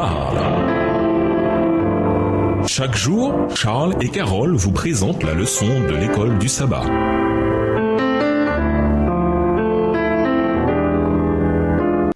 parle. Chaque jour, Charles et Carole vous présentent la leçon de l'école du sabbat.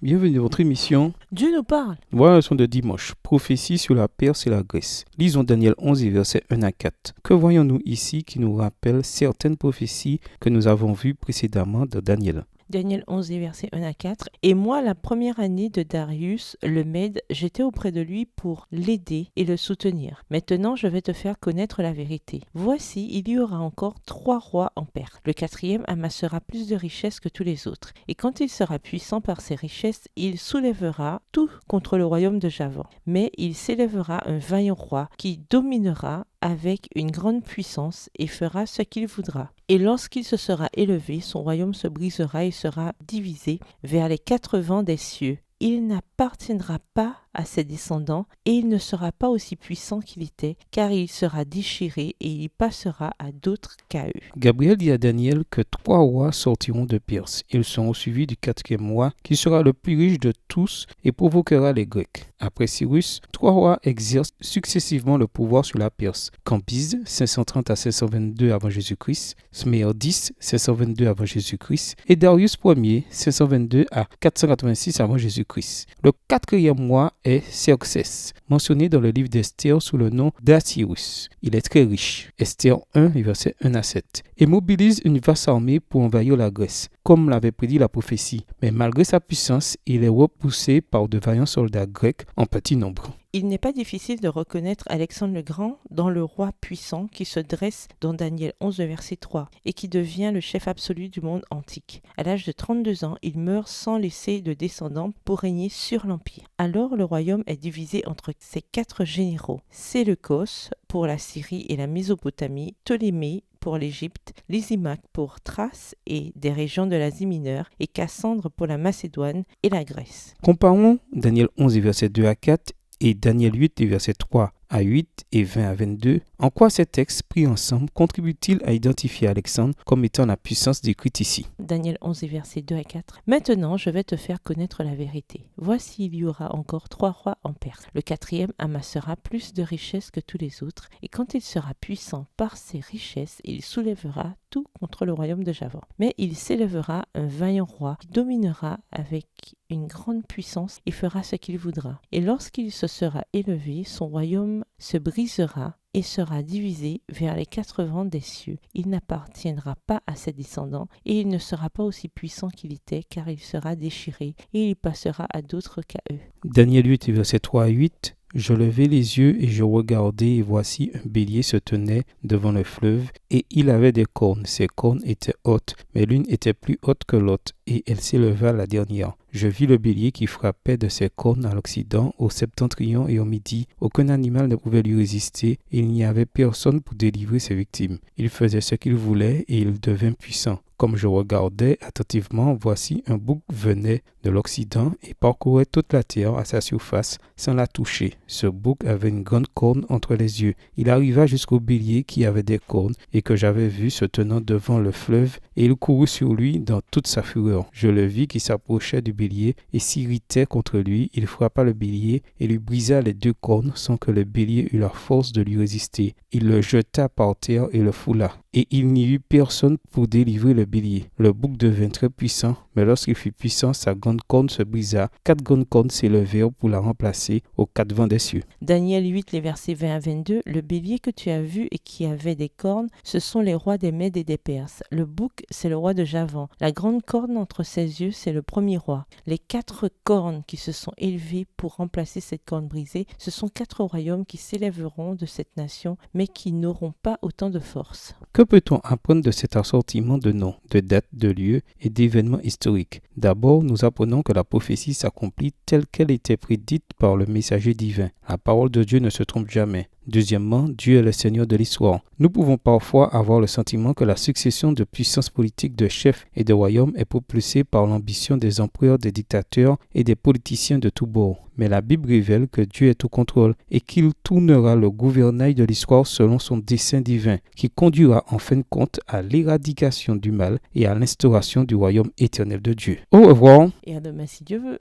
Bienvenue à votre émission. Dieu nous parle. Voilà la leçon de dimanche. Prophétie sur la Perse et la Grèce. Lisons Daniel 11 et versets 1 à 4. Que voyons-nous ici qui nous rappelle certaines prophéties que nous avons vues précédemment dans Daniel? Daniel 11 et versets 1 à 4. Et moi, la première année de Darius, le Mède, j'étais auprès de lui pour l'aider et le soutenir. Maintenant, je vais te faire connaître la vérité. Voici, il y aura encore 3 rois en Perse. Le 4e amassera plus de richesses que tous les autres. Et quand il sera puissant par ses richesses, il soulèvera tout contre le royaume de Javan. Mais il s'élèvera un vaillant roi qui dominera avec une grande puissance et fera ce qu'il voudra. Et lorsqu'il se sera élevé, son royaume se brisera et sera divisé vers les 4 vents des cieux. Il n'appartiendra pas à ses descendants et il ne sera pas aussi puissant qu'il était, car il sera déchiré et il passera à d'autres qu'à eux. Gabriel dit à Daniel que 3 rois sortiront de Perse. Ils seront suivis du 4e roi, qui sera le plus riche de tous et provoquera les Grecs. Après Cyrus, 3 rois exercent successivement le pouvoir sur la Perse. Cambyse, 530 à 522 avant Jésus-Christ, Sméardis, 522 avant Jésus-Christ, et Darius Ier, 522 à 486 avant Jésus-Christ. Le 4e roi est Xerxès, mentionné dans le livre d'Esther sous le nom d'Assyrus. Il est très riche. Esther 1, versets 1 à 7. Et mobilise une vaste armée pour envahir la Grèce, comme l'avait prédit la prophétie. Mais malgré sa puissance, il est repoussé par de vaillants soldats grecs en petit nombre. Il n'est pas difficile de reconnaître Alexandre le Grand dans le roi puissant qui se dresse dans Daniel 11, verset 3 et qui devient le chef absolu du monde antique. À l'âge de 32 ans, il meurt sans laisser de descendants pour régner sur l'Empire. Alors le royaume est divisé entre ses 4 généraux. Séleucos pour la Syrie et la Mésopotamie, Ptolémée pour l'Égypte, Lysimaque pour Thrace et des régions de l'Asie mineure, et Cassandre pour la Macédoine et la Grèce. Comparons Daniel 11, versets 2 à 4 et Daniel 8, versets 3 à 8 et 20 à 22. En quoi ces textes pris ensemble contribuent-ils à identifier Alexandre comme étant la puissance décrite ici? Daniel 11 versets 2 à 4. Maintenant, je vais te faire connaître la vérité. Voici, il y aura encore 3 rois en Perse. Le 4e amassera plus de richesses que tous les autres, et quand il sera puissant par ses richesses, il soulèvera tout contre le royaume de Javan. Mais il s'élèvera un vaillant roi qui dominera avec une grande puissance et fera ce qu'il voudra. Et lorsqu'il se sera élevé, son royaume se brisera et sera divisé vers les 4 vents des cieux. Il n'appartiendra pas à ses descendants et il ne sera pas aussi puissant qu'il était, car il sera déchiré et il passera à d'autres qu'à eux. Daniel 8, versets 3 à 8. Je levai les yeux et je regardai, et voici un bélier se tenait devant le fleuve, et il avait des cornes. Ses cornes étaient hautes, mais l'une était plus haute que l'autre, et elle s'éleva la dernière. Je vis le bélier qui frappait de ses cornes à l'Occident, au septentrion et au Midi. Aucun animal ne pouvait lui résister, et il n'y avait personne pour délivrer ses victimes. Il faisait ce qu'il voulait, et il devint puissant. Comme je regardais attentivement, voici un bouc venait de l'Occident et parcourait toute la terre à sa surface sans la toucher. Ce bouc avait une grande corne entre les yeux. Il arriva jusqu'au bélier qui avait des cornes et que j'avais vu se tenant devant le fleuve, et il courut sur lui dans toute sa fureur. Je le vis qui s'approchait du bélier et s'irritait contre lui. Il frappa le bélier et lui brisa les 2 cornes sans que le bélier eût la force de lui résister. Il le jeta par terre et le foula. Et il n'y eut personne pour délivrer le bélier. Le bouc devint très puissant, mais lorsqu'il fut puissant, sa grande corne se brisa. 4 grandes cornes s'élevèrent pour la remplacer aux 4 vents des cieux. Daniel 8, les versets 20 à 22. Le bélier que tu as vu et qui avait des cornes, ce sont les rois des Mèdes et des Perses. Le bouc, c'est le roi de Javan. La grande corne entre ses yeux, c'est le premier roi. Les 4 cornes qui se sont élevées pour remplacer cette corne brisée, ce sont 4 royaumes qui s'élèveront de cette nation, mais qui n'auront pas autant de force. Que peut-on apprendre de cet assortiment de noms, de dates, de lieux et d'événements historiques? D'abord, nous apprenons que la prophétie s'accomplit telle qu'elle était prédite par le messager divin. La parole de Dieu ne se trompe jamais. Deuxièmement, Dieu est le Seigneur de l'histoire. Nous pouvons parfois avoir le sentiment que la succession de puissances politiques de chefs et de royaumes est propulsée par l'ambition des empereurs, des dictateurs et des politiciens de tous bords. Mais la Bible révèle que Dieu est au contrôle et qu'il tournera le gouvernail de l'histoire selon son dessein divin, qui conduira en fin de compte à l'éradication du mal et à l'instauration du royaume éternel de Dieu. Au revoir. Et à demain si Dieu veut.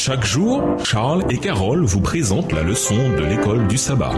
Chaque jour, Charles et Carole vous présentent la leçon de l'école du sabbat.